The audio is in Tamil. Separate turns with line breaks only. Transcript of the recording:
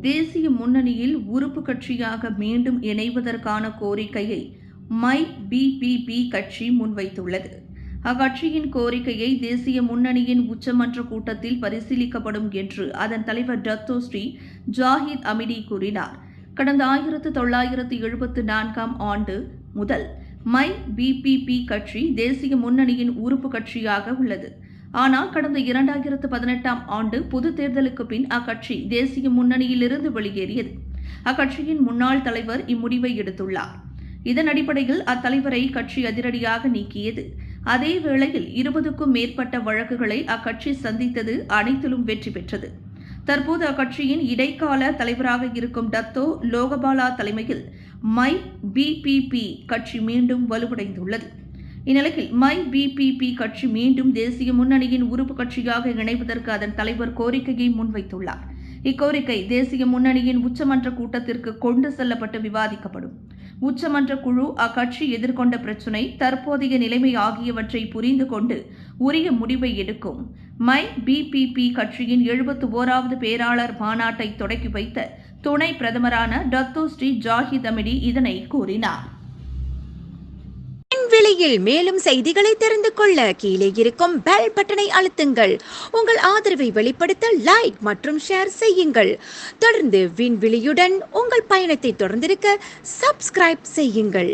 தேசிய முன்னணியில் உறுப்பு கட்சியாக மீண்டும் இணைவதற்கான கோரிக்கையை மை பிபிபி கட்சி முன்வைத்துள்ளது. அக்கட்சியின் கோரிக்கையை தேசிய முன்னணியின் உச்சமன்ற கூட்டத்தில் பரிசீலிக்கப்படும் என்று அதன் தலைவர் டத்தோ ஸ்ரீ ஜாஹித் அமிடி கூறினார். கடந்த 1974ஆம் ஆண்டு முதல் மை பிபிபி கட்சி தேசிய முன்னணியின் உறுப்பு கட்சியாக உள்ளது. ஆனால் கடந்த 2018ஆம் ஆண்டு பொதுத் தேர்தலுக்கு பின் அக்கட்சி தேசிய முன்னணியிலிருந்து வெளியேறியது. அக்கட்சியின் முன்னாள் தலைவர் இம்முடிவை எடுத்துள்ளார். இதன் அடிப்படையில் அத்தலைவரை கட்சி அதிரடியாக நீக்கியது. அதே வேளையில் 20க்கும் மேற்பட்ட வழக்குகளை அக்கட்சி சந்தித்தது அனைத்திலும் வெற்றி பெற்றது. தற்போது அக்கட்சியின் இடைக்கால தலைவராக இருக்கும் டத்தோ லோகபாலா தலைமையில் மை பிபிபி கட்சி மீண்டும் வலுவடைந்துள்ளது. இந்நிலையில் மை பிபிபி கட்சி மீண்டும் தேசிய முன்னணியின் உறுப்பு கட்சியாக இணைவதற்கு அதன் தலைவர் கோரிக்கையை முன்வைத்துள்ளார். இக்கோரிக்கை தேசிய முன்னணியின் உச்சமன்ற கூட்டத்திற்கு கொண்டு செல்லப்பட்டு விவாதிக்கப்படும். உச்சமன்ற குழு அக்கட்சி எதிர்கொண்ட பிரச்சினை, தற்போதைய நிலைமை ஆகியவற்றை புரிந்து கொண்டு உரிய முடிவை எடுக்கும். மை பிபிபி கட்சியின் 71வது பேராளர் மாநாட்டை தொடக்கி வைத்த துணை பிரதமரான டத்தோ ஸ்ரீ ஜாஹித் அமிடி இதனை கூறினார்.
விண்வெளியில் மேலும் செய்திகளை தெரிந்து கொள்ள கீழே இருக்கும் பெல் பட்டனை அழுத்துங்கள். உங்கள் ஆதரவை வெளிப்படுத்த லைக் மற்றும் ஷேர் செய்யுங்கள். தொடர்ந்து விண்வெளியுடன் உங்கள் பயணத்தை தொடர்ந்திருக்க சப்ஸ்கிரைப் செய்யுங்கள்.